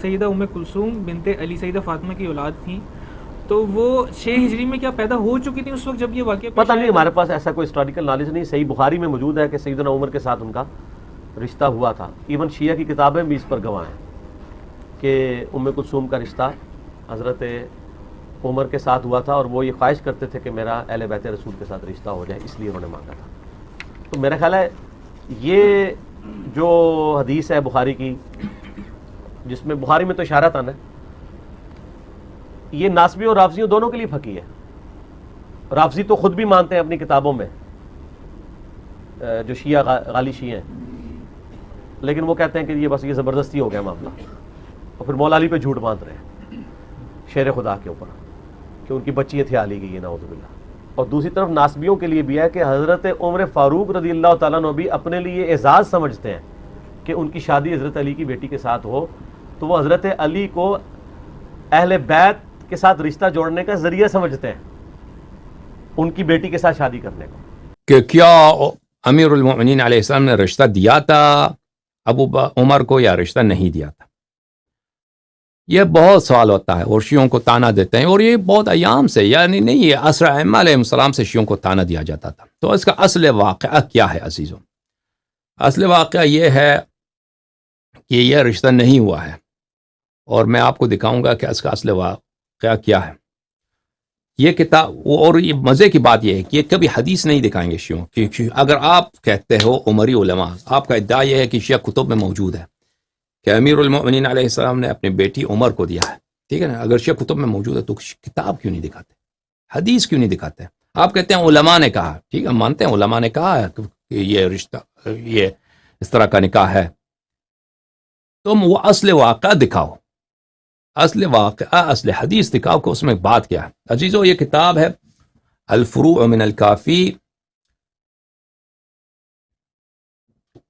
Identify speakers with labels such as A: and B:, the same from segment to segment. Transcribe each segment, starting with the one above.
A: سیدہ ام کلثوم بنت علی سیدہ فاطمہ کی اولاد تھیں، تو وہ 6 ہجری میں کیا پیدا ہو چکی تھیں اس وقت جب یہ واقعہ
B: پتہ نہیں، ہمارے پاس ایسا کوئی ہسٹوریکل نالج نہیں. صحیح بخاری میں موجود ہے کہ سیدنا عمر کے ساتھ ان کا رشتہ ہوا تھا. ایون شیعہ کی کتابیں بھی اس پر گواہ ہیں کہ ام کلثوم کا رشتہ حضرت عمر کے ساتھ ہوا تھا، اور وہ یہ خواہش کرتے تھے کہ میرا اہل بیت رسول کے ساتھ رشتہ ہو جائے، اس لیے انہوں نے مانگا تھا. تو میرا خیال ہے یہ جو حدیث ہے بخاری کی، جس میں بخاری میں تو اشارہ تھا نا، یہ ناسبیوں اور رافضیوں دونوں کے لیے پھکی ہے. رافضی تو خود بھی مانتے ہیں اپنی کتابوں میں، جو شیعہ غالی شیعہ ہیں، لیکن وہ کہتے ہیں کہ یہ بس یہ زبردستی ہو گیا معاملہ، اور پھر مولا علی پہ جھوٹ باندھ رہے ہیں شیر خدا کے اوپر کہ ان کی بچی ہتھیار لی گئی ہے، نعوذ باللہ. اور دوسری طرف ناسبیوں کے لیے بھی ہے کہ حضرت عمر فاروق رضی اللہ تعالیٰ عنہ بھی اپنے لیے اعزاز سمجھتے ہیں کہ ان کی شادی حضرت علی کی بیٹی کے ساتھ ہو، تو وہ حضرت علی کو اہل بیت کے ساتھ رشتہ جوڑنے کا ذریعہ سمجھتے ہیں ان کی بیٹی کے ساتھ شادی کرنے کو.
C: کہ کیا امیر المؤمنین علیہ السلام نے رشتہ دیا تھا ابو عمر کو یا رشتہ نہیں دیا تھا؟ یہ بہت سوال ہوتا ہے اور شیعوں کو تانا دیتے ہیں، اور یہ بہت ایام سے، یعنی نہیں، یہ عصر ائمہ علیہ السلام سے شیعوں کو تانا دیا جاتا تھا. تو اس کا اصل واقعہ کیا ہے عزیزوں؟ اصل واقعہ یہ ہے کہ یہ رشتہ نہیں ہوا ہے، اور میں آپ کو دکھاؤں گا کہ اس کا اصل واقعہ کیا ہے. یہ کتاب، اور یہ مزے کی بات یہ ہے کہ یہ کبھی حدیث نہیں دکھائیں گے شیعوں کی. اگر آپ کہتے ہو عمری علماء، آپ کا ادعا یہ ہے کہ شیعہ کتب میں موجود ہے کہ امیر المؤمنین علیہ السلام نے اپنی بیٹی عمر کو دیا ہے، ٹھیک ہے نا؟ اگر شیعہ کتب میں موجود ہے تو کتاب کیوں نہیں دکھاتے؟ حدیث کیوں نہیں دکھاتے؟ آپ کہتے ہیں علماء نے کہا، ٹھیک ہے، مانتے ہیں علماء نے کہا ہے کہ یہ رشتہ، یہ اس طرح کا نکاح ہے. تم وہ اصل واقعہ دکھاؤ، اصل واقعہ، اصل حدیث دکھاؤ کہ اس میں بات کیا ہے. عزیزو، یہ کتاب ہے الفروع من الکافی،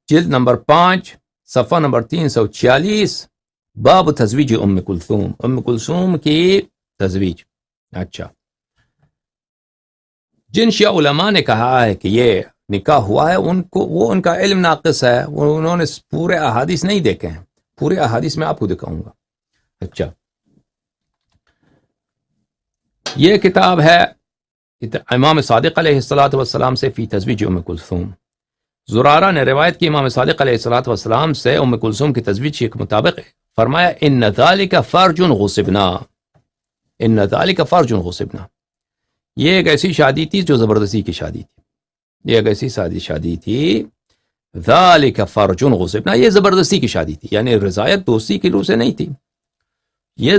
C: جلد نمبر 5، صفحہ نمبر 346، باب تزویج ام کلثوم، ام کلثوم کی تزویج. اچھا، جن شیعہ علماء نے کہا ہے کہ یہ نکاح ہوا ہے، ان کا علم ناقص ہے، انہوں نے پورے احادیث نہیں دیکھے ہیں. پورے احادیث میں آپ کو دکھاؤں گا. اچھا، یہ کتاب ہے امام صادق علیہ السلام سے فی تزویج ام کلثوم. زرارہ نے روایت کی امام صادق علیہ السلام سے ام کلثوم کی تزویج کے مطابق فرمایا، ان ذالک فرج غصبنا، ان ذالک فرج غصبنا. یہ ایک ایسی شادی تھی جو زبردستی کی شادی تھی، یہ ایک ایسی شادی تھی، ذالک فرج غصبنا، یہ زبردستی کی شادی تھی، یعنی رضایت دوستی کی روح سے نہیں تھی. یہ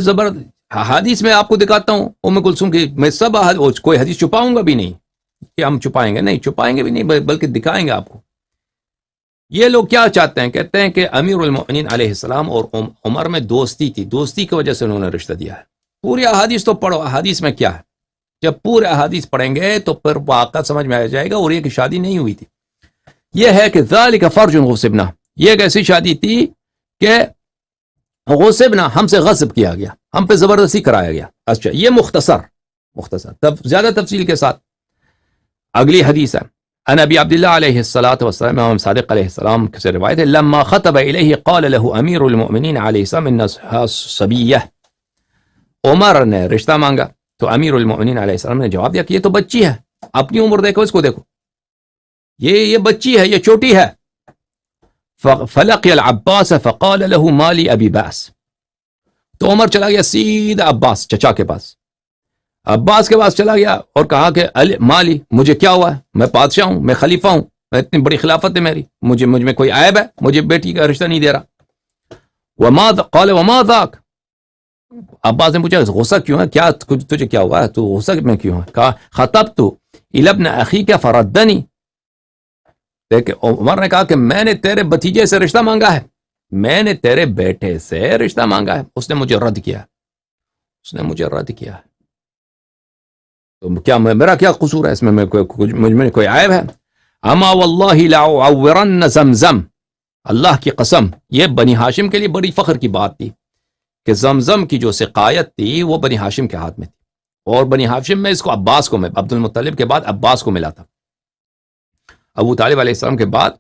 C: حدیث میں آپ کو دکھاتا ہوں ام کلثوم کی، میں سب کوئی حدیث چھپاؤں گا بھی نہیں کہ ہم چھپائیں گے، نہیں چھپائیں گے بھی نہیں، بلکہ دکھائیں گے آپ کو. یہ لوگ کیا چاہتے ہیں؟ کہتے ہیں کہ امیر المؤمنین علیہ السلام اور عمر میں دوستی تھی، دوستی کی وجہ سے انہوں نے رشتہ دیا ہے. پوری احادیث تو پڑھو، احادیث میں کیا ہے. جب پورے احادیث پڑھیں گے تو پھر واقعہ سمجھ میں آ جائے گا، اور یہ کہ شادی نہیں ہوئی تھی. یہ ہے کہ ذالک فرج غصبنا، یہ ایک ایسی شادی تھی کہ غصبنا، ہم سے غصب کیا گیا، ہم پہ زبردستی کرایا گیا. اچھا، یہ مختصر زیادہ تفصیل کے ساتھ اگلی حدیث ہے. ان ابی عبداللہ علیہ السلام، امام صادق علیہ السلام سے روایت ہے، لما خطب الیہ قال له امیر المؤمنین علیہ السلام انها صبیہ. عمر نے رشتہ مانگا تو امیر المؤمنین علیہ السلام نے جواب دیا کہ یہ تو بچی ہے، اپنی عمر دیکھو، اس کو دیکھو، یہ بچی ہے، یہ چھوٹی ہے. فلقی العباس فقال له مالی ابی باس. تو عمر چلا گیا سیدھا عباس چچا کے پاس، عباس کے پاس چلا گیا اور کہا کہ مالی، مجھے کیا ہوا ہے، میں بادشاہ ہوں، میں خلیفہ ہوں، میں اتنی بڑی خلافت ہے میری، مجھ میں کوئی عیب ہے، مجھے بیٹی کا رشتہ نہیں دے رہا. قال وما ذاک. عباس نے پوچھا غصہ کیوں ہے، کیا تجھے کیا ہوا ہے، تو غصہ میں کیوں ہے؟ کہا خطبت الی ابن اخیک فردنی. دیکھ، عمر نے کہا کہ میں نے تیرے بھتیجے سے رشتہ مانگا ہے، میں نے تیرے بیٹے سے رشتہ مانگا ہے، اس نے مجھے رد کیا، اس نے مجھے رد کیا. تو کیا میرا کیا قصور ہے اس میں، مجھ میں کوئی عیب ہے؟ اما واللہ لأعورن زمزم، اللہ کی قسم، یہ بنی ہاشم کے لیے بڑی فخر کی بات تھی کہ زمزم کی جو سقایت تھی وہ بنی ہاشم کے ہاتھ میں تھی، اور بنی ہاشم میں اس کو عباس کو، عبد المطلب کے بعد عباس کو ملا تھا. ابو طالب علیہ السلام کے بعد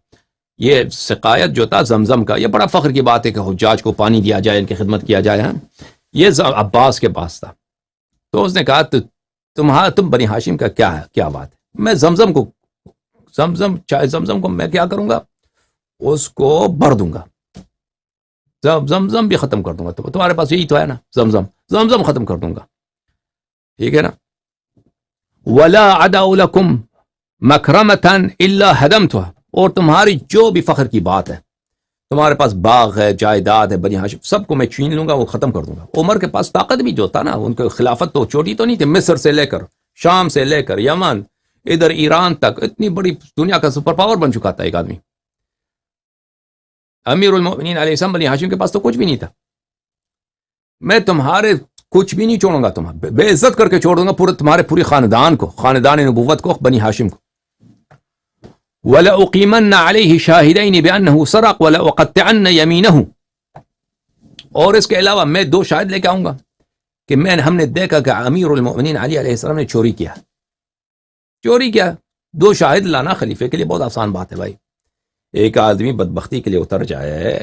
C: یہ سقایت جو تھا زمزم کا، یہ بڑا فخر کی بات ہے کہ حجاج کو پانی دیا جائے، ان کی خدمت کیا جائے. یہ عباس کے پاس تھا. تو اس نے کہا تم بنی ہاشم کا کیا بات ہے، میں زمزم کو میں کیا کروں گا، اس کو بھر دوں گا، زمزم بھی ختم کر دوں گا. تمہارے پاس یہی تو ہے نا، زمزم ختم کر دوں گا، ٹھیک ہے نا. ولا ادا لکم مکرمۃ الا ہدمتها، اور تمہاری جو بھی فخر کی بات ہے، تمہارے پاس باغ ہے، جائیداد ہے بنی ہاشم، سب کو میں چھین لوں گا، وہ ختم کر دوں گا. عمر کے پاس طاقت بھی جو تھا نا، ان کی خلافت تو چھوٹی تو نہیں تھی، مصر سے لے کر شام سے لے کر یمن ادھر ایران تک اتنی بڑی دنیا کا سپر پاور بن چکا تھا ایک آدمی. امیر المؤمنین علیہ السلام بنی ہاشم کے پاس تو کچھ بھی نہیں تھا. میں تمہارے کچھ بھی نہیں چھوڑوں گا، تمہیں بے عزت کر کے چھوڑ دوں گا، تمہارے پورے خاندان کو، خاندان نبوت کو، بنی ہاشم کو. وَلَأُقِيمَنَّ عَلَيْهِ شَاهِدَيْنِ بِأَنَّهُ سَرَقَ وَلَأُقَطِّعَنَّ يَمِينَهُ، اور اس کے علاوہ میں 2 شاہد لے کے آؤں گا کہ ہم نے دیکھا کہ امیر المؤمنین علی علیہ السلام نے چوری کیا. 2 شاہد لانا خلیفے کے لیے بہت آسان بات ہے بھائی. ایک آدمی بدبختی کے لیے اتر جائے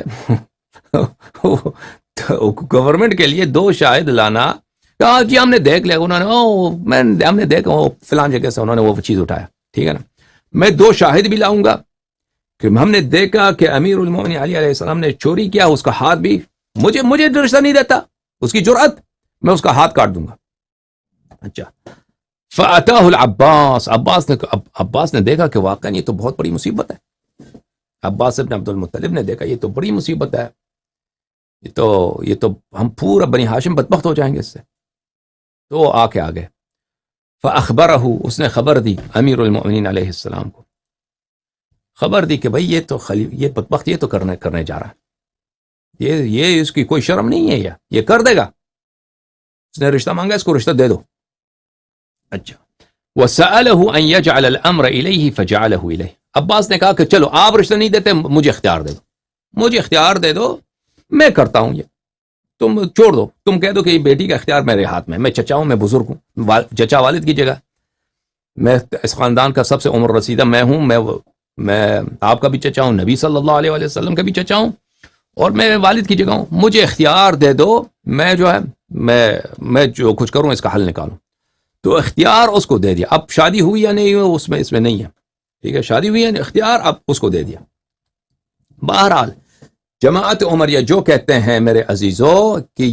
C: گورنمنٹ کے لیے 2 شاہد لانا، کہا جی ہم نے دیکھ لیا، انہوں نے ہم نے دیکھا فلان جگہ سے انہوں نے وہ چیز اٹھایا، ٹھیک ہے نا. میں 2 شاہد بھی لاؤں گا کہ ہم نے دیکھا کہ امیر المؤمنین علی علیہ السلام نے چوری کیا، اس کا ہاتھ بھی مجھے رشتہ نہیں دیتا، اس کی جرأت، میں اس کا ہاتھ کاٹ دوں گا. اچھا، فَأَتَاهُ العباس، عباس نے دیکھا کہ واقعا یہ تو بہت بڑی مصیبت ہے. عباس ابن عبد المطلب نے دیکھا یہ تو بڑی مصیبت ہے، یہ تو ہم پورا بنی ہاشم بدبخت ہو جائیں گے اس سے. تو آ کے آگے فَأَخْبَرَهُ، اس نے خبر دی امیر المؤمنین علیہ السلام کو، خبر دی کہ بھئی یہ بدبخت یہ تو کرنے جا رہا ہے، یہ اس کی کوئی شرم نہیں ہے، یہ کر دے گا، اس نے رشتہ مانگا، اس کو رشتہ دے دو. اچھا، وَسَأَلَهُ أَن يَجْعَلَ الْأَمْرَ إِلَيْهِ فَجَعَلَهُ إِلَيْهِ، عباس نے کہا کہ چلو آپ رشتہ نہیں دیتے، مجھے اختیار دے دو، میں کرتا ہوں، یہ تم چھوڑ دو، تم کہہ دو کہ یہ بیٹی کا اختیار میرے ہاتھ میں چچا ہوں، میں بزرگ ہوں، چچا والد کی جگہ، میں اس خاندان کا سب سے عمر رسیدہ میں ہوں، میں آپ کا بھی چچا ہوں، نبی صلی اللہ علیہ وسلم کا بھی چچا ہوں، اور میں والد کی جگہ ہوں، مجھے اختیار دے دو، میں جو ہے میں جو کچھ کروں اس کا حل نکالوں. تو اختیار اس کو دے دیا. اب شادی ہوئی یا نہیں ہوئی اس میں نہیں ہے، ٹھیک ہے، شادی ہوئی ہے، اختیار اب اس کو دے دیا. بہرحال جماعت عمریہ جو کہتے ہیں میرے عزیزو کہ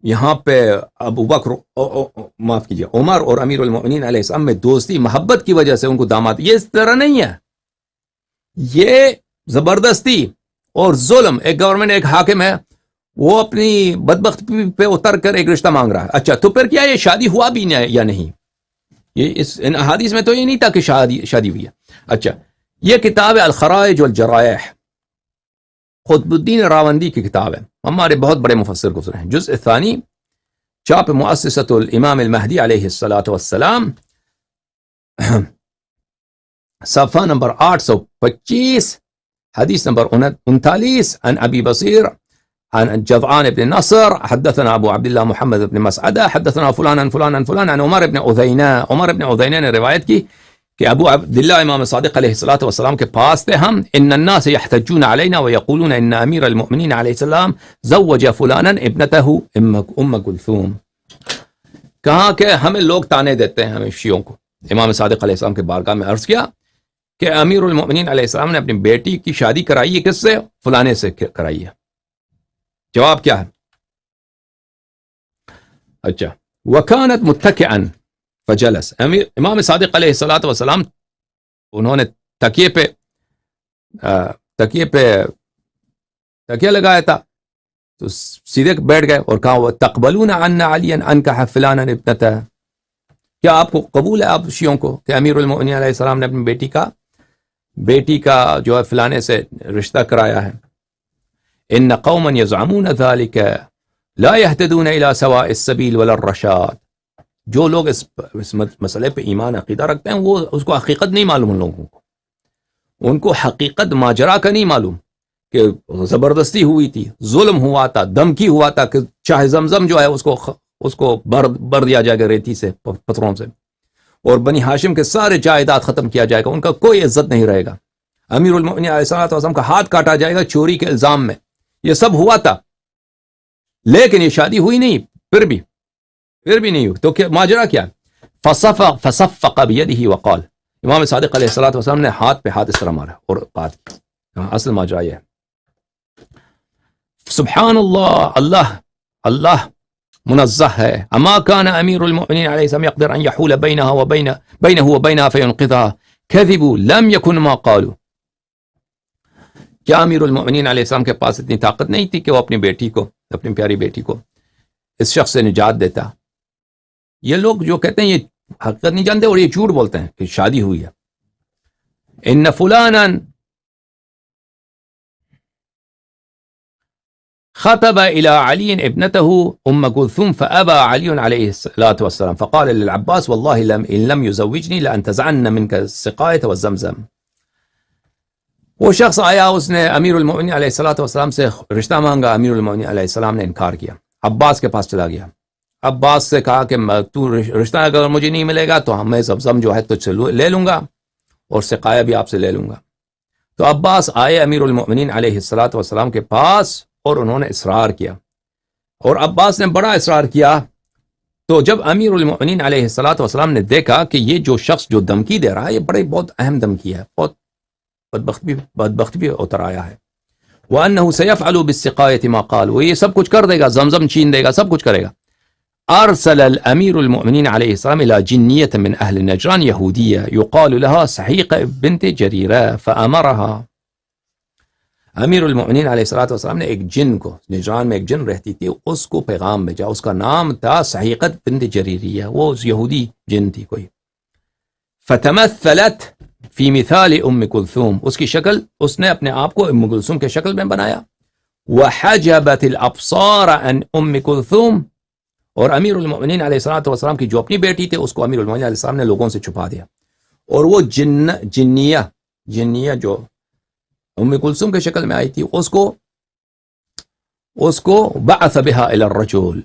C: یہاں پہ ابو بکر معاف کیجیے عمر اور امیر المؤمنین علیہ السلام میں دوستی محبت کی وجہ سے ان کو داماد، یہ اس طرح نہیں ہے، یہ زبردستی اور ظلم. ایک گورنمنٹ، ایک حاکم ہے، وہ اپنی بدبخت پہ اتر کر ایک رشتہ مانگ رہا ہے. اچھا تو پھر کیا یہ شادی ہوا بھی یا نہیں؟ یہ ان احادیث میں تو یہ نہیں تھا کہ شادی ہوئی ہے. اچھا، یہ کتاب ہے الخرائج والجرائح، قطب الدین راوندی کی کتاب ہے، ہمارے بہت بڑے مفسر گزرے ہیں. جزء ثانی، چاپ مؤسسۃ الامام المہدی علیہ الصلاۃ والسلام، صفحہ نمبر 825، حدیث نمبر 39. عن ابی بصیر عن جذعان بن نصر حدثنا ابو عبد الله محمد بن مسعدہ حدثنا فلان عن فلان عن فلان عن عمر بن عذینہ نے روایت کی کہ ابو عبداللہ امام صادق علیہ الصلوۃ والسلام کے پاس تھے ہم. ان الناس يحتجون علينا ويقولون ان امیر المؤمنین علیہ السلام زوج فلانا ابنته ام کلثوم. کہا کہ ہمیں لوگ تانے دیتے ہیں، ہمیں شیعوں کو. امام صادق علیہ السلام کے بارگاہ میں عرض کیا کہ امیر المؤمنین علیہ السلام نے اپنی بیٹی کی شادی کرائی ہے، کس سے؟ فلانے سے کرائی ہے. جواب کیا ہے؟ اچھا، وکانت متکئا فجلس، امام صادق علیہ الصلوۃ والسلام انہوں نے تکیے لگایا تھا تو سیدھے بیٹھ گئے اور کہا تقبلون عنا علیا انکح فلانا ابنتہ، کیا آپ کو قبول ہے آپ شیعوں کو کہ امیر المؤمنین علیہ السلام نے اپنی بیٹی کا جو ہے فلانے سے رشتہ کرایا ہے؟ ان قوما يزعمون ذلك لا يهتدون الى سواء السبيل ولا الرشاد. جو لوگ اس مسئلے پہ ایمان عقیدہ رکھتے ہیں وہ اس کو حقیقت نہیں معلوم، ان کو حقیقت ماجرا کا نہیں معلوم کہ زبردستی ہوئی تھی، ظلم ہوا تھا، دھمکی ہوا تھا کہ چاہے زمزم جو ہے اس کو بر دیا جائے گا ریتی سے، پتھروں سے، اور بنی ہاشم کے سارے جائیداد ختم کیا جائے گا، ان کا کوئی عزت نہیں رہے گا. امیر المؤمنین علیہ الصلوۃ والسلام کا ہاتھ کاٹا جائے گا چوری کے الزام میں. یہ سب ہوا تھا لیکن یہ شادی ہوئی نہیں. پھر بھی نہیں ہوئی. تو ماجرا کیا؟ فصفق بیدہ وقال، امام صادق علیہ الصلوۃ والسلام نے ہاتھ پہ ہاتھ اس طرح مارا اور بات کی. اصل ماجرا یہ ہے. سبحان اللہ، اللہ منزہ ہے. اما كان امیر المؤمنین علیہ السلام يقدر ان يحول بينه وبينها فينقذها كذبوا لم يكن ما قالوا. کیا امیر المؤمنین علیہ السلام کے پاس اتنی طاقت نہیں تھی کہ وہ اپنی بیٹی کو، اپنی پیاری بیٹی کو اس شخص سے نجات دیتا؟ یہ لوگ جو کہتے ہیں یہ حقیقت نہیں جانتے اور یہ جھوٹ بولتے ہیں کہ شادی ہوئی ہے. ان فلانا خطب الى علي ابنته ام كلثوم فابى علي عليه الصلاه والسلام فقال للعباس والله ان لم يزوجني لانتزعن منك السقايه والزمزم. وہ شخص آیا، اس نے امیر المؤمنین علیہ الصلوۃ والسلام سے رشتہ مانگا. امیر المؤمنین علیہ السلام نے انکار کیا. عباس کے پاس چلا گیا. عباس سے کہا کہ تو رشتہ اگر مجھے نہیں ملے گا تو میں زمزم جو ہے تجھ سے لے لوں گا اور سقایا بھی آپ سے لے لوں گا. تو عباس آئے امیر المؤمنین علیہ الصلوۃ والسلام کے پاس اور انہوں نے اصرار کیا، اور عباس نے بڑا اصرار کیا. تو جب امیر المؤمنین علیہ الصلوۃ والسلام نے دیکھا کہ یہ جو شخص جو دھمکی دے رہا ہے یہ بہت اہم دھمکی ہے، بہت بدبخت بھی اتر آیا ہے. وَأَنَّهُ سَيَفْعَلُ بِالسِّقَايَةِ مَا قَالَ، وہ یہ سب کچھ کر دے گا، زمزم چھین دے گا، سب کچھ کرے گا. أرسل الأمير المؤمنين عليه السلام إلى جنية من أهل نجران يهودية يقال لها سحيقة بنت جريرة فأمرها. امیر المؤمنین علیہ الصلوۃ والسلام نے ایک جن کو، نجران میں ایک جن رہتی تھی، اس کو پیغام بھیجا. اس کا نام تھا سحیقت بنت جریریہ، وہ یہودی جن تھی کوئی. فتمثلت فی مثال ام کلثوم، اس کی شکل اس نے اپنے آپ کو ام کلثوم کے شکل میں بنایا. وحجبت الابصار عن ام کلثوم، اور امیر المؤمنین علیہ الصلوۃ والسلام کی جو اپنی بیٹی تھی اس کو امیر المؤمنین علیہ السلام نے لوگوں سے چھپا دیا. اور وہ جنیہ جو ام کلثوم کے شکل میں آئی تھی، اس کو بعث بها الى الرجل،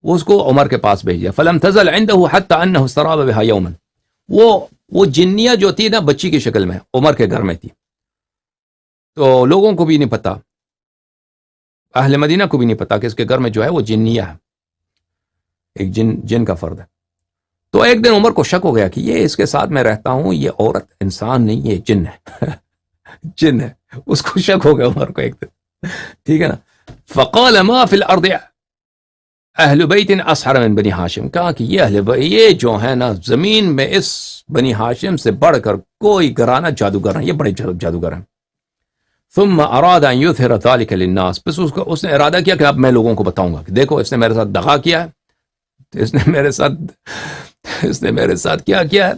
C: اس کو عمر کے پاس بھیج دیا. فلم تزل عنده حتى انه استراب بها يوما، وہ جنیہ جو تھی نا بچی کی شکل میں عمر کے گھر میں تھی. تو لوگوں کو بھی نہیں پتا، اہل مدینہ کو بھی نہیں پتا کہ اس کے گھر میں جو ہے وہ جنیہ ہے، ایک جن کا فرد ہے. تو ایک دن عمر کو شک ہو گیا کہ یہ اس کے ساتھ میں رہتا ہوں، یہ عورت انسان نہیں، یہ جن ہے جن ہے. اس کو شک ہو گیا عمر کو ایک دن، ٹھیک ہے نا. فقال ما فی الارض اہل بیت اسحر من بنی ہاشم، کہا کہ یہ جو ہے نا زمین میں اس بنی ہاشم سے بڑھ کر کوئی گھرانہ جادوگر ہیں، یہ بڑے جادوگر ہیں. ثم اراد ان یظہر ذلک للناس، پس اس نے ارادہ کیا کہ اب میں لوگوں کو بتاؤں گا کہ دیکھو اس نے میرے ساتھ دغا کیا ہے، اس نے میرے ساتھ کیا ہے،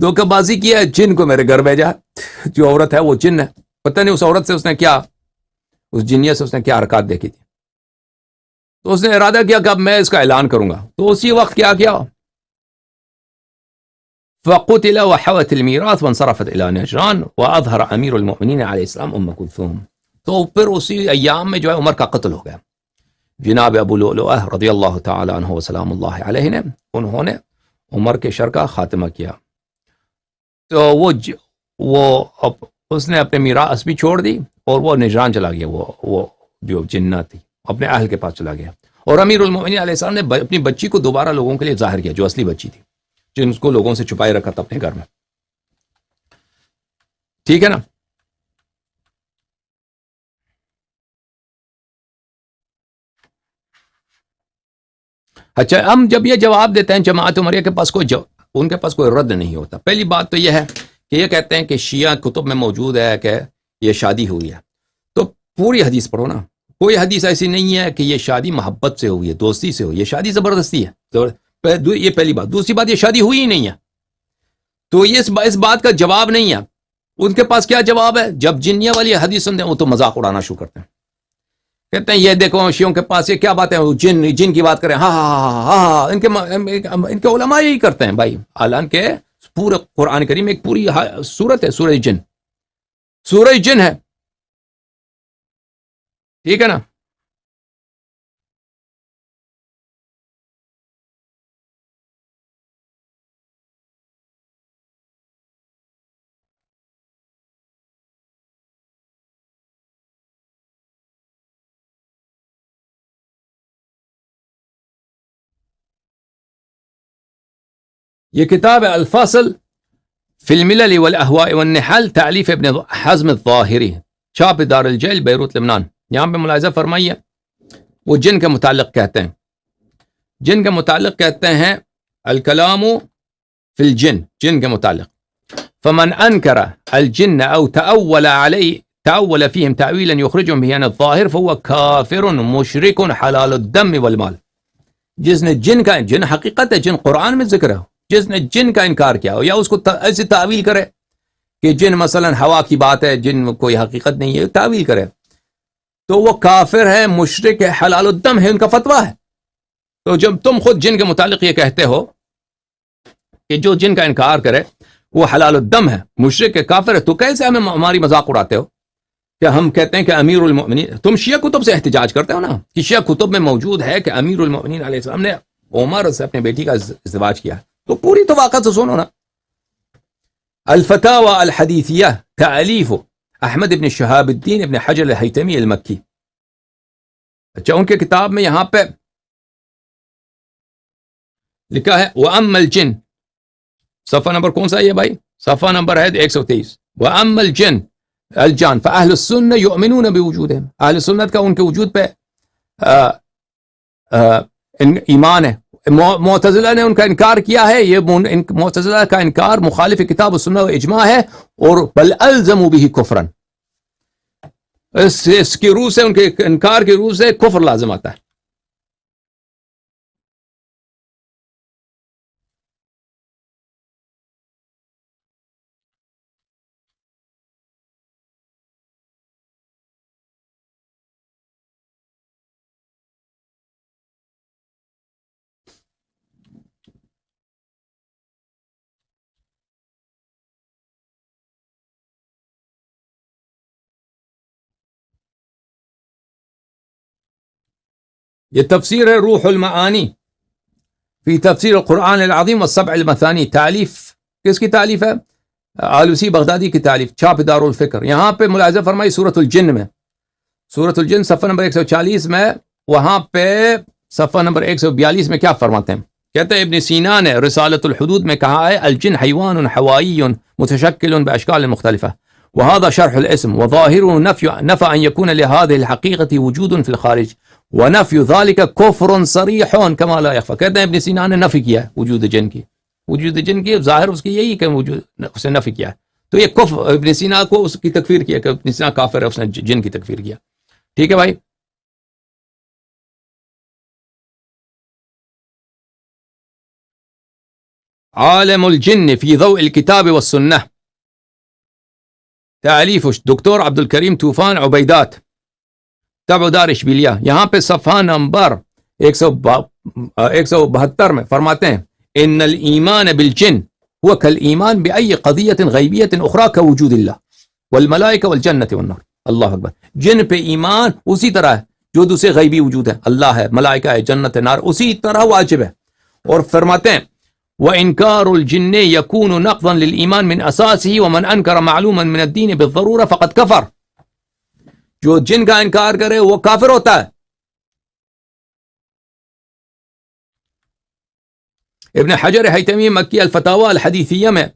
C: دھوکہ بازی کیا ہے، جن کو میرے گھر بھیجا. جو عورت ہے وہ جن ہے، پتہ نہیں اس عورت سے اس نے کیا، اس جنیہ سے اس نے کیا حرکات دیکھی تھی. تو اس نے ارادہ کیا کہ اب میں اس کا اعلان کروں گا. تو اسی وقت کیا فقتل وحوت الميراث وانصرفت الى نجران واظهر امیر المؤمنین علیہ السلام ام کلثوم. تو پھر اسی ایام میں جو ہے عمر کا قتل ہو گیا. جناب ابو لؤلؤہ رضی اللہ تعالی عنہ وسلام اللہ علیہ نے، انہوں نے عمر کے شر کا خاتمہ کیا. تو اس نے اپنے میراث بھی چھوڑ دی اور وہ نجران چلا گیا، وہ جو جنہ تھی اپنے اہل کے پاس چلا گیا. اور امیر المؤمنین علیہ السلام نے اپنی بچی کو دوبارہ لوگوں کے لیے ظاہر کیا، جو اصلی بچی تھی، جن کو لوگوں سے چھپائے رکھا تھا اپنے گھر میں. ٹھیک ہے نا. اچھا، ہم جب یہ جواب دیتے ہیں جماعت عمریہ کے پاس ان کے پاس کوئی رد نہیں ہوتا. پہلی بات تو یہ ہے کہ یہ کہتے ہیں کہ شیعہ کتب میں موجود ہے کہ یہ شادی ہوئی ہے. تو پوری حدیث پڑھو نا، کوئی حدیث ایسی نہیں ہے کہ یہ شادی محبت سے ہوئی ہے، دوستی سے ہوئی ہے. شادی زبردستی ہے، یہ پہلی بات. دوسری بات، یہ شادی ہوئی ہی نہیں ہے. تو یہ اس بات کا جواب نہیں ہے. ان کے پاس کیا جواب ہے؟ جب جنیہ والی حدیث سنتے ہیں وہ تو مذاق اڑانا شروع کرتے ہیں، کہتے ہیں یہ دیکھو شیعوں کے پاس یہ کیا بات ہے، جن کی بات کریں، ہاں ان کے علماء یہی کرتے ہیں بھائی. حالانکہ پورے قرآن کریم ایک پوری سورت ہے، سورہ جن ہے. ٹھیک ہے نا. یہ کتاب ہے الفاصل فی الملل والاہواء والنحل تالیف ابن حزم الظاہری، چھاپ دار الجیل بیروت لبنان۔ یہاں پہ ملاحظہ فرمائیے، وہ جن کے متعلق کہتے ہیں، جن کے متعلق کہتے ہیں الکلام فی الجن، جن کے متعلق فمن انکر الجن او تأول فیہم تأویلا یخرجهم به عن الظاہر فهو کافر مشرک حلال الدم والمال۔ جس نے جن کا، جن حقیقت ہے، جن قرآن میں ذکر ہے، جس نے جن کا انکار کیا ہو یا اس کو ایسی تعویل کرے کہ جن مثلا ہوا کی بات ہے، جن کوئی حقیقت نہیں ہے، تعویل کرے، تو وہ کافر ہے، مشرک ہے، حلال الدم ہے، ان کا فتویٰ ہے۔ تو جب تم خود جن کے متعلق یہ کہتے ہو کہ جو جن کا انکار کرے وہ حلال الدم ہے، مشرک ہے، کافر ہے، تو کیسے ہمیں ہماری مذاق اڑاتے ہو کہ ہم کہتے ہیں کہ امیر المؤمنین، تم شیعہ کتب سے احتجاج کرتے ہو نا کہ شیعہ کتب میں موجود ہے کہ امیر المؤمنین علیہ السلام نے عمر سے اپنے بیٹی کا ازدواج کیا، تو پوری تو واقعہ سے سنو نا۔ الفتاوى الحدیثیہ تالیف احمد ابن شہاب الدین ابن حجر الہیتمی المکی۔ اچھا، ان کے کتاب میں یہاں پہ لکھا ہے وَأَمَّا الْجِنُّ، صفحہ نمبر کون سا ہے یہ بھائی؟ صفحہ نمبر ہے 123۔ وَأَمَّا الْجِنُّ الجان فاہل السنہ یؤمنون بوجودہم، اہل سنت کا ان کے وجود پہ ایمان ہے۔ معتزلہ نے ان کا انکار کیا ہے، یہ معتزلہ کا انکار مخالف کتاب و سنہ و اجماع ہے، اور بل الزموا به کفرا، اس کی روح سے، ان کے انکار کی روح سے کفر لازم آتا ہے۔ یہ تفسیر ہے روح المعانی فی تفسیر القرآن العظیم والسبع المثانی، تعلیف کس کی تعلیف ہے؟ آلوسی بغدادی کی تعلیف، چھاپ دار الفکر۔ یہاں پہ ملاحظہ فرمائی سورۃ الجن میں، سورۃ الجن صفحہ نمبر 140 میں، وہاں پہ صفحہ نمبر 142 میں کیا فرماتے ہیں؟ کہتے ہیں ابن سینا نے رسالۃ الحدود میں کہا ہے الجن حیوان حوائی متشکل باشکال مختلفہ، وهذا شرح الاسم وظاهره نفى ان يكون لهذه الحقيقة وجود في الخارج ونفي ذلك كفر صريح كما لا يخفى۔ کہتے ہیں ابن سینا نے نفی کیا ہے وجود جن کی، وجود جن کی ظاہر اس کی یہی کہ وجود اسے نفی کیا ہے، تو یہ کفر، ابن سینا کو اس کی تکفیر کیا کہ ابن سینا کافر ہے، اس نے جن کی تکفیر کیا۔ ٹھیک ہے بھائی، عالم الجن فی ضوء الکتاب والسنہ، تعلیف دکتور عبد الکریم طوفان عبیدات، طبع دار اشبیلیہ۔ یہاں پہ صفحہ نمبر 172 میں فرماتے ہیں ان الایمان بالجن هو كالایمان بأي قضیة غیبیة اخرى كوجود اللہ والملائکہ والجنة والنار۔ اللہ اکبر، جن پہ ایمان اسی طرح ہے جو دوسرے غیبی وجود ہے، اللہ ہے، ملائکہ ہے، جنت ہے، نار، اسی طرح واجب ہے۔ اور فرماتے ہیں وإنكار الجن يكون نقضا للإيمان من أساسه ومن أنكر معلوما من الدين بالضرورة فقد كفر۔ جو جن کا انکار کرے وہ کافر ہوتا ہے۔ ابن حجر حیتمی مکی الفتاوی الحدیثیہ میں،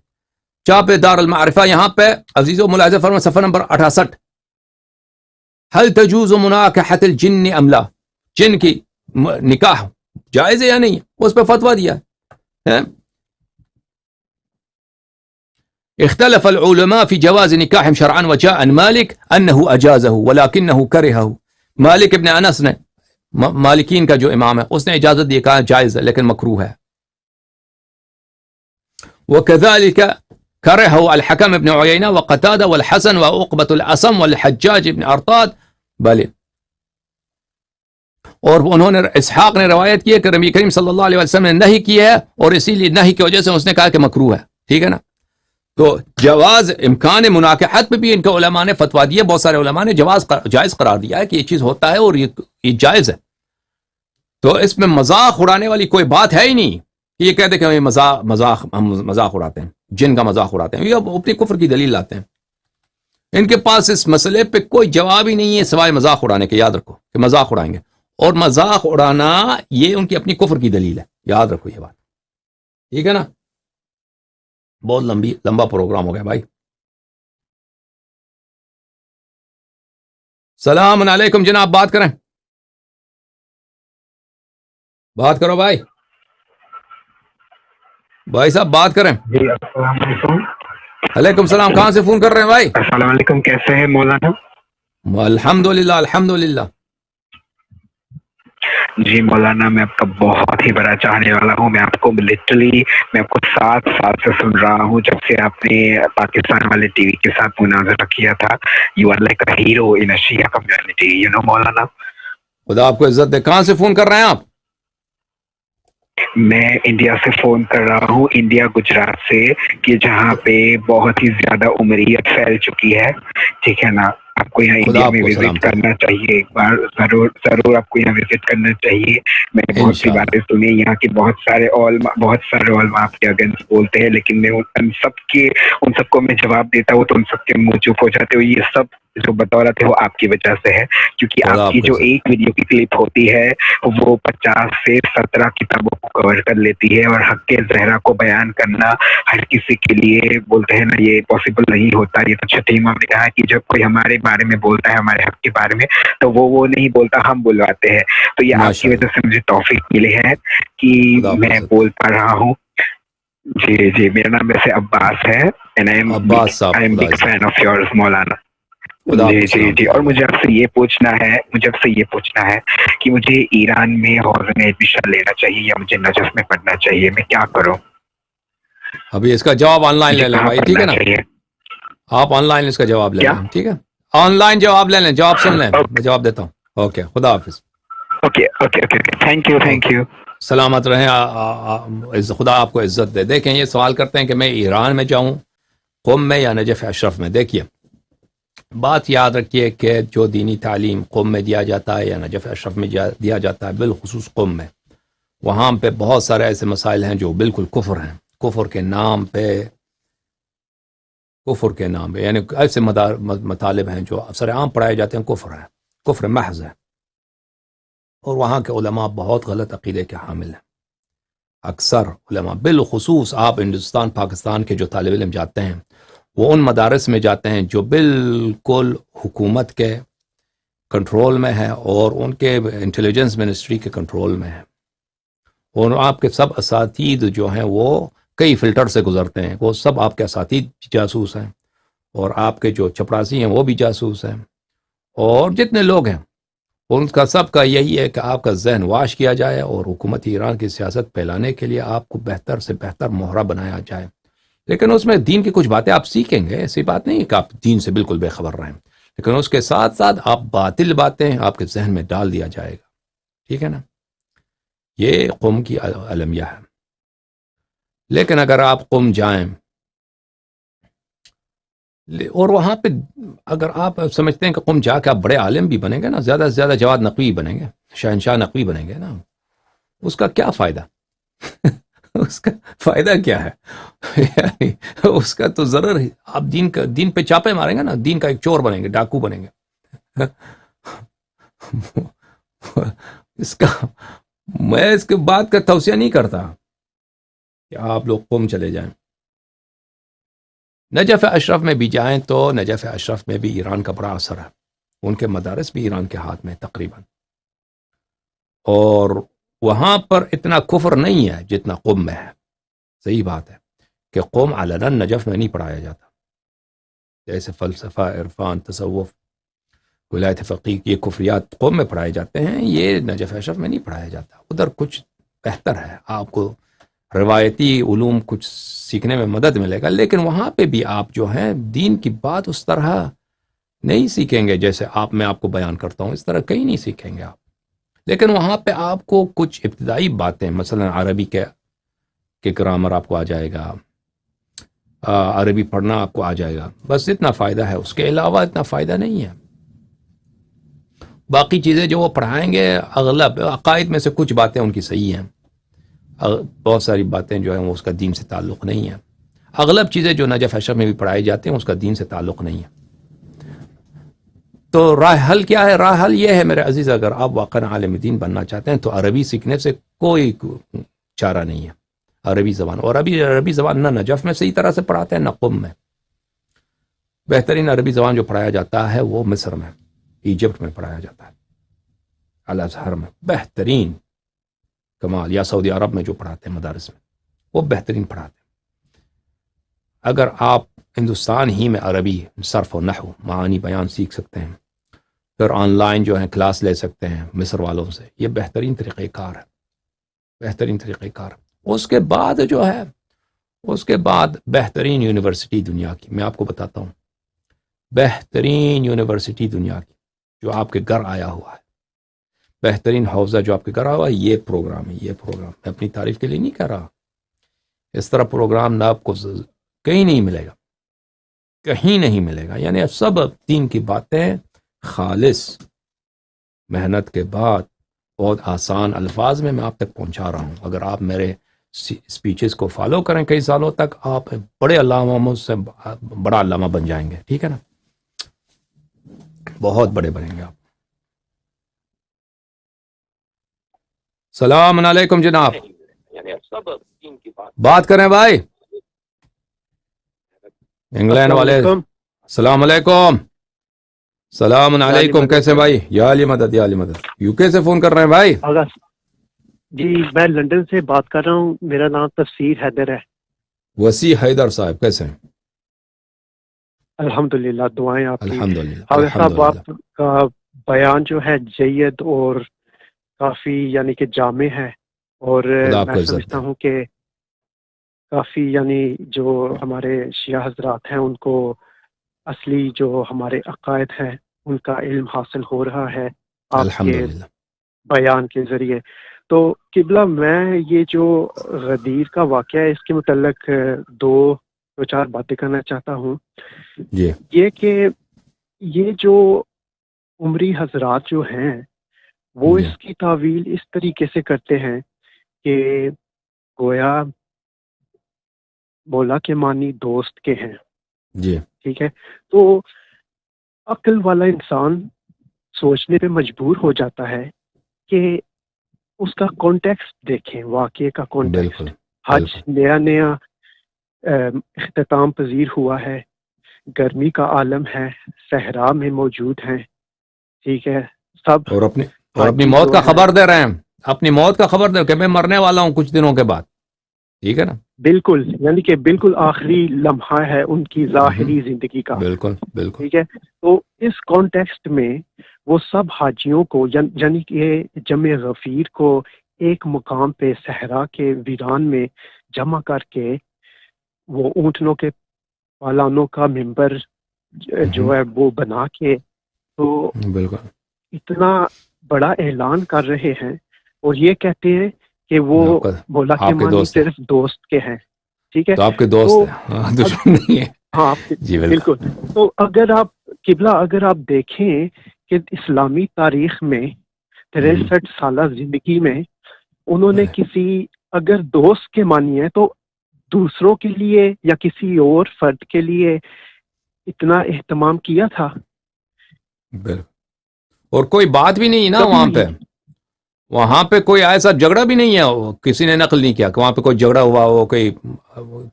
C: چاپ دار المعرفہ، یہاں پہ عزیزو ملاحظہ فرمائیں صفحہ نمبر 68، هل تجوز مناکحة الجن ام لا، جن کی نکاح جائز ہے یا نہیں، اس پہ فتویٰ دیا ہے۔ اختلف العلماء في جواز نكاح شرعا وجاء عن مالك انه اجازه ولكنه كرهه۔ مالک ابن انس نے، مالکین کا جو امام ہے، اس نے اجازت دی، کہا جائز ہے لیکن مکروہ ہے۔ وكذلك كرهه الحكم ابن عيينة وقتادة والحسن وعقبة الأصم والحجاج ابن ارطاد، بلے، اور انہوں نے، اسحاق نے روایت کی ہے کہ نبی کریم صلی اللہ علیہ وسلم نے نہیں کی ہے، اور اسی لیے نہیں کی وجہ سے اس نے کہا کہ مکروہ ہے۔ ٹھیک ہے نا، تو جواز امکان مناکحت پہ بھی ان کے علماء نے فتویٰ دیا، بہت سارے علماء نے جائز قرار دیا ہے کہ یہ چیز ہوتا ہے اور یہ جائز ہے۔ تو اس میں مذاق اڑانے والی کوئی بات ہے ہی نہیں کہ یہ کہتے کہ ہم مذاق اڑاتے ہیں، جن کا مذاق اڑاتے ہیں، یہ اپنی کفر کی دلیل لاتے ہیں۔ ان کے پاس اس مسئلے پہ کوئی جواب ہی نہیں ہے سوائے مذاق اڑانے کے۔ یاد رکھو کہ مذاق اڑائیں گے، اور مذاق اڑانا یہ ان کی اپنی کفر کی دلیل ہے، یاد رکھو یہ بات، ٹھیک ہے نا۔ بہت لمبا پروگرام ہو گیا بھائی. السلام علیکم جناب, بات کریں, بات کرو بھائی صاحب بات کریں.
D: جی السلام علیکم.
C: علیکم السلام. کہاں سے فون کر رہے ہیں بھائی؟
D: السلام علیکم, کیسے ہیں مولانا؟
C: الحمدللہ الحمدللہ.
D: جی مولانا, میں آپ کا بہت ہی بڑا چاہنے والا ہوں. میں آپ کو لٹرلی میں آپ کو 7 سال سے سن رہا ہوں, جب سے آپ نے پاکستان والے ٹی وی کے ساتھ مناظرہ کیا تھا. You are like a hero in Shia community, you know Maulana.
C: خدا آپ کو عزت دے. کہاں سے فون کر رہے ہیں آپ؟
D: میں انڈیا سے فون کر رہا ہوں, انڈیا گجرات سے, کہ جہاں پہ بہت ہی زیادہ عمریت پھیل چکی ہے. ٹھیک ہے نا, آپ کو یہاں
C: خدا
D: انڈیا
C: آپ
D: میں
C: کو
D: وزٹ
C: سلامت رکھے.
D: کرنا چاہیے ایک بار, ضرور ضرور آپ کو یہاں وزٹ کرنا چاہیے. میں نے بہت سی
C: انشاءاللہ.
D: باتیں سنی یہاں کی, بہت سارے علماء آپ کے اگینسٹ بولتے ہیں, لیکن میں ان سب کو میں جواب دیتا ہوں تو ان سب کے منہ چپ ہو جاتے ہو. یہ سب جو بدولت ہے وہ آپ کی وجہ سے ہے, کیونکہ
C: خدا
D: آپ
C: آپ
D: کی
C: کو
D: جو
C: عزت.
D: ایک ویڈیو کی کلپ ہوتی ہے وہ 50 سے 17 کتابوں کو کور کر لیتی ہے, اور حق زہرا کو بیان کرنا ہر کسی کے لیے بولتے ہیں نا یہ پاسبل نہیں ہوتا. یہ تو چھٹے امام نے کہا کہ جب کوئی ہمارے بارے میں بولتا ہے, ہمارے حق کے بارے میں, تو وہ نہیں بولتا, ہم بلواتے ہیں. تو یہ آپ کی
C: ماشاءاللہ.
D: وجہ سے مجھے توفیق ملی ہے کہ
C: خدا آپ کو
D: میں
C: عزت.
D: بول پا رہا ہوں. جی جی, میرا نام ویسے عباس ہے, اینڈ آئی
C: عباس صاحب,
D: ایم
C: خدا
D: بگ
C: عزت.
D: فین آف یورز مولانا.
C: خدا آپ
D: جی
C: کو
D: جی
C: سلامتی
D: جی, اور
C: رکھے.
D: مجھے آپ سے یہ پوچھنا ہے کہ مجھے ایران میں حوض میں ایڈمیشن لینا چاہیے یا مجھے نجف میں پڑھنا چاہیے, میں کیا کروں؟
C: ابھی اس کا جواب آن لائن
D: مجھے
C: لے لیں
D: کہاں
C: بھائی, ٹھیک
D: پڑھنا
C: ہے نا.
D: چاہیے؟
C: آپ آن لائن اس کا جواب لے
D: کیا؟
C: لیں, ٹھیک ہے. آن لائن جواب لے لیں, جواب سن لیں, میں جواب دیتا ہوں. اوکے, خدا حافظ.
D: Okay okay okay, thank
C: okay,
D: you.
C: سلامت رہیں. خدا آپ کو عزت دے. دیکھیں, یہ سوال کرتے ہیں کہ میں ایران میں جاؤں, قم میں یا نجف اشرف میں. دیکھیے, بات یاد رکھیے کہ جو دینی تعلیم قم میں دیا جاتا ہے یا نجف اشرف میں دیا جاتا ہے, بالخصوص قم میں, وہاں پہ بہت سارے ایسے مسائل ہیں جو بالکل کفر ہیں. کفر کے نام پہ یعنی ایسے مطالب ہیں جو سر عام پڑھائے جاتے ہیں, کفر محض ہے. اور وہاں کے علماء بہت غلط عقیدے کے حامل ہیں. اکثر علماء, بالخصوص آپ ہندوستان پاکستان کے جو طالب علم جاتے ہیں, وہ ان مدارس میں جاتے ہیں جو بالکل حکومت کے کنٹرول میں ہے اور ان کے انٹیلیجنس منسٹری کے کنٹرول میں ہے. اور آپ کے سب اساتید جو ہیں وہ کئی فلٹر سے گزرتے ہیں, وہ سب آپ کے اساتید جاسوس ہیں, اور آپ کے جو چپراسی ہیں وہ بھی جاسوس ہیں, اور جتنے لوگ ہیں ان کا سب کا یہی ہے کہ آپ کا ذہن واش کیا جائے اور حکومت ایران کی سیاست پھیلانے کے لیے آپ کو بہتر سے بہتر مہرہ بنایا جائے. لیکن اس میں دین کی کچھ باتیں آپ سیکھیں گے, ایسی بات نہیں کہ آپ دین سے بالکل بے خبر رہیں, لیکن اس کے ساتھ ساتھ آپ باطل باتیں آپ کے ذہن میں ڈال دیا جائے گا. ٹھیک ہے نا, یہ قوم کی المیہ ہے. لیکن اگر آپ قم جائیں اور وہاں پہ اگر آپ سمجھتے ہیں کہ قم جا کے آپ بڑے عالم بھی بنیں گے نا, زیادہ سے زیادہ جواد نقوی بنیں گے, شہنشاہ نقوی بنیں گے نا, اس کا کیا فائدہ؟ اس کا فائدہ کیا ہے؟ یعنی اس کا تو ضرر ہے. آپ دین پہ چاپے ماریں گے نا, دین کا ایک چور بنیں گے, ڈاکو بنیں گے. میں اس کے بات کا توصیہ نہیں کرتا کہ آپ لوگ قم چلے جائیں. نجف اشرف میں بھی جائیں تو نجف اشرف میں بھی ایران کا بڑا اثر ہے, ان کے مدارس بھی ایران کے ہاتھ میں تقریباً, اور وہاں پر اتنا کفر نہیں ہے جتنا قم میں ہے. صحیح بات ہے کہ قم علناً نجف میں نہیں پڑھایا جاتا, جیسے فلسفہ, عرفان, تصوف, ولایت فقیہ, یہ کفریات قم میں پڑھائے جاتے ہیں, یہ نجف اشرف میں نہیں پڑھایا جاتا. ادھر کچھ بہتر ہے, آپ کو روایتی علوم کچھ سیکھنے میں مدد ملے گا, لیکن وہاں پہ بھی آپ جو ہیں دین کی بات اس طرح نہیں سیکھیں گے جیسے میں آپ کو بیان کرتا ہوں, اس طرح کہیں نہیں سیکھیں گے آپ. لیکن وہاں پہ آپ کو کچھ ابتدائی باتیں, مثلا عربی کے گرامر آپ کو آ جائے گا, عربی پڑھنا آپ کو آ جائے گا, بس اتنا فائدہ ہے, اس کے علاوہ اتنا فائدہ نہیں ہے. باقی چیزیں جو وہ پڑھائیں گے, اغلب عقائد میں سے کچھ باتیں ان کی صحیح ہیں, بہت ساری باتیں جو ہیں وہ اس کا دین سے تعلق نہیں ہے. اغلب چیزیں جو نجف اشرف میں بھی پڑھائی جاتی ہیں اس کا دین سے تعلق نہیں ہے. تو راہ حل کیا ہے؟ راہ حل یہ ہے میرے عزیز, اگر آپ واقعا عالم دین بننا چاہتے ہیں تو عربی سیکھنے سے کوئی چارہ نہیں ہے. عربی زبان. اور عربی زبان نہ نجف میں صحیح طرح سے پڑھاتے ہیں نہ قم میں. بہترین عربی زبان جو پڑھایا جاتا ہے وہ مصر میں، ایجپٹ میں پڑھایا جاتا ہے، الازہر میں بہترین کمال، یا سعودی عرب میں جو پڑھاتے ہیں مدارس میں وہ بہترین پڑھاتے ہیں. اگر آپ ہندوستان ہی میں عربی صرف و نحو معانی بیان سیکھ سکتے ہیں، پھر آن لائن جو ہے کلاس لے سکتے ہیں مصر والوں سے، یہ بہترین طریقہ کار ہے، بہترین طریقہ کار. اس کے بعد جو ہے، اس کے بعد بہترین یونیورسٹی دنیا کی میں آپ کو بتاتا ہوں، بہترین یونیورسٹی دنیا کی جو آپ کے گھر آیا ہوا ہے، بہترین حوزہ جو آپ کے گھر آیا ہوا ہے، یہ پروگرام ہے. یہ پروگرام میں اپنی تعریف کے لیے نہیں کہہ رہا، اس طرح پروگرام نہ آپ کو کہیں نہیں ملے گا، کہیں نہیں ملے گا. یعنی سب دین کی باتیں خالص محنت کے بعد بہت آسان الفاظ میں آپ تک پہنچا رہا ہوں. اگر آپ میرے اسپیچز کو فالو کریں کئی سالوں تک، آپ بڑے علامہ سے بڑا علامہ بن جائیں گے. ٹھیک ہے نا، بہت بڑے بنیں گے آپ. السلام علیکم جناب، بات کریں بھائی انگلینڈ والے. السلام علیکم. السلام علیکم، کیسے بھائی؟ یا علی مدد، یا علی مدد. یو کے سے فون کر رہے ہیں بھائی؟
E: جی میں لندن سے بات کر رہا ہوں، میرا نام تفسیر حیدر ہے.
C: وسیع حیدر صاحب کیسے ہیں؟
E: الحمدللہ، دعائیں آپ کی.
C: الحمدللہ
E: حاضر صاحب،
C: الحمدللہ.
E: آپ کا بیان جو ہے جید اور کافی یعنی کہ جامع ہے، اور
C: خدا آپ کو
E: میں
C: عزت
E: سمجھتا
C: دے.
E: ہوں کہ کافی یعنی جو ہمارے شیعہ حضرات ہیں ان کو اصلی جو ہمارے عقائد ہیں ان کا علم حاصل ہو رہا ہے آپ کے
C: الحمدللہ.
E: بیان کے ذریعے. تو قبلہ، میں یہ جو غدیر کا واقعہ ہے اس کے متعلق دو چار باتیں کرنا چاہتا ہوں.
C: جی
E: یہ کہ یہ جو عمری حضرات جو ہیں وہ
C: جی
E: اس کی تعویل اس طریقے سے کرتے ہیں کہ گویا مولا کے معنی دوست کے ہیں.
C: جی
E: ٹھیک ہے، تو عقل والا انسان سوچنے پہ مجبور ہو جاتا ہے کہ اس کا کانٹیکسٹ دیکھیں، واقعے کا کانٹیکسٹ.
C: بالکل
E: حج
C: بالکل.
E: نیا نیا اختتام پذیر ہوا ہے، گرمی کا عالم ہے، صحرا میں موجود ہیں. ٹھیک ہے، سب
C: اور اپنی
E: حاجی
C: موت
E: جو
C: کا
E: ہیں،
C: خبر دے رہے ہیں، اپنی موت کا خبر دے کہ میں مرنے والا ہوں کچھ دنوں کے بعد. ٹھیک ہے نا،
E: بالکل یعنی کہ بالکل آخری لمحہ ہے ان کی ظاہری زندگی کا.
C: بالکل بالکل.
E: ٹھیک ہے، تو اس کانٹیکسٹ میں وہ سب حاجیوں کو یعنی کہ جمع غفیر کو ایک مقام پہ صحرا کے ویران میں جمع کر کے وہ اونٹنوں کے پالانوں کا منبر جو ہے وہ بنا کے تو
C: بالکل
E: اتنا بڑا اعلان کر رہے ہیں، اور یہ کہتے ہیں کہ وہ مولا کے معنی صرف دوست کے ہیں. ٹھیک ہے،
C: تو آپ کے دوست ہیں، دشمن نہیں ہے.
E: ہاں آپ کے
C: جی
E: بالکل. تو اگر آپ قبلہ اگر آپ دیکھیں کہ اسلامی تاریخ میں 63 سالہ زندگی میں انہوں نے کسی اگر دوست کے معنی ہے تو دوسروں کے لیے یا کسی اور فرد کے لیے اتنا اہتمام کیا تھا.
C: بالکل. اور کوئی بات بھی نہیں نا وہاں پہ کوئی ایسا جھگڑا بھی نہیں ہے، کسی نے نقل نہیں کیا کہ وہاں پہ کوئی جھگڑا ہوا ہو، کوئی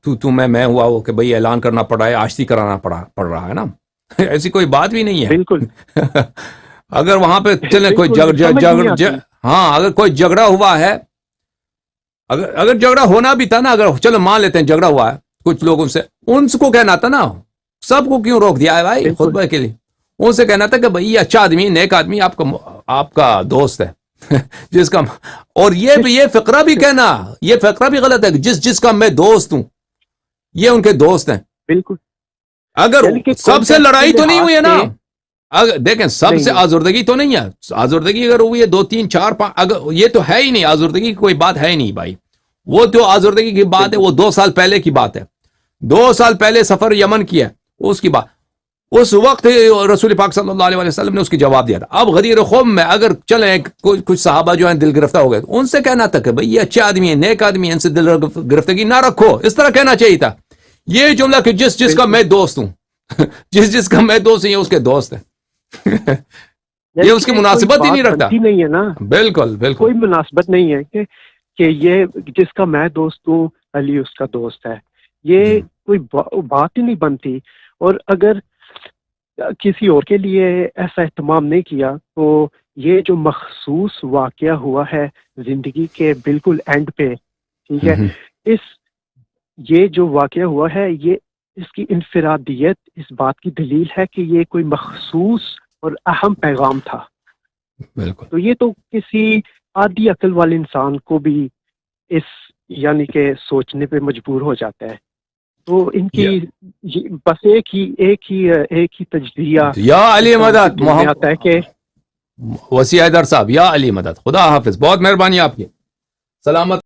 C: تو میں ہوا ہو کہ بھئی اعلان کرنا پڑا ہے، آشتی کرانا پڑ رہا ہے نا. ایسی کوئی بات بھی نہیں ہے.
E: بالکل.
C: اگر وہاں پہ چلے کوئی ہاں اگر کوئی جھگڑا ہوا ہے، اگر جھگڑا ہونا بھی تھا نا، اگر چلو مان لیتے ہیں جھگڑا ہوا ہے کچھ لوگوں سے، ان کو کہنا تھا نا، سب کو کیوں روک دیا ہے بھائی خطبہ کے لیے؟ ان سے کہنا تھا کہ بھئی یہ اچھا آدمی، نیک آدمی، آپ کا دوست ہے جس کا. اور یہ فقرہ بھی کہنا، یہ فقرہ بھی غلط ہے کہ جس کا میں دوست ہوں یہ ان کے دوست ہیں.
E: بالکل.
C: اگر سب سے لڑائی تو نہیں ہوئی ہے نا، دیکھیں سب سے آزردگی تو نہیں ہے. آزردگی اگر ہوئی ہے 2 3 4 5، اگر یہ تو ہے ہی نہیں، آزردگی کی کوئی بات ہے ہی نہیں بھائی. وہ جو آزردگی کی بات ہے وہ 2 سال پہلے کی بات ہے. 2 سال پہلے سفر یمن کیا اس کی بات، اس وقت رسول پاک صلی اللہ علیہ وسلم نے اس کی جواب دیا تھا. اب غدیر خم میں اگر چلیں کچھ صحابہ جو ہیں دل گرفتہ ہو گئے، ان سے کہنا تھا کہ بھئی یہ اچھے آدمی ہیں، نیک آدمی ہیں، ان سے دل گرفتگی نہ رکھو. اس طرح کہنا چاہیے تھا. یہ جملہ کہ جس کا میں دوست ہوں جس کا میں دوست ہوں یہ اس کے دوست ہیں یہ اس کی مناسبت ہی نہیں رکھتا.
E: نہیں ہے نا،
C: بالکل بالکل
E: کوئی مناسبت نہیں ہے کہ کہ یہ جس کا میں دوست ہوں علی اس کا دوست ہے، یہ کوئی بات ہی نہیں بنتی. اور اگر کسی اور کے لیے ایسا اہتمام نہیں کیا تو یہ جو مخصوص واقعہ ہوا ہے زندگی کے بالکل اینڈ پہ، ٹھیک ہے، یہ جو واقعہ ہوا ہے یہ اس کی انفرادیت اس بات کی دلیل ہے کہ یہ کوئی مخصوص اور اہم پیغام تھا.
C: بالکل.
E: تو یہ تو کسی عادی عقل والے انسان کو بھی اس یعنی کہ سوچنے پہ مجبور ہو جاتا ہے. تو ان کی بس ایک ہی تجزیہ
C: یا علی مدد
E: آتا ہے کہ
C: وسیع حیدر صاحب، یا علی مدد. خدا حافظ، بہت مہربانی آپ کی. سلامت.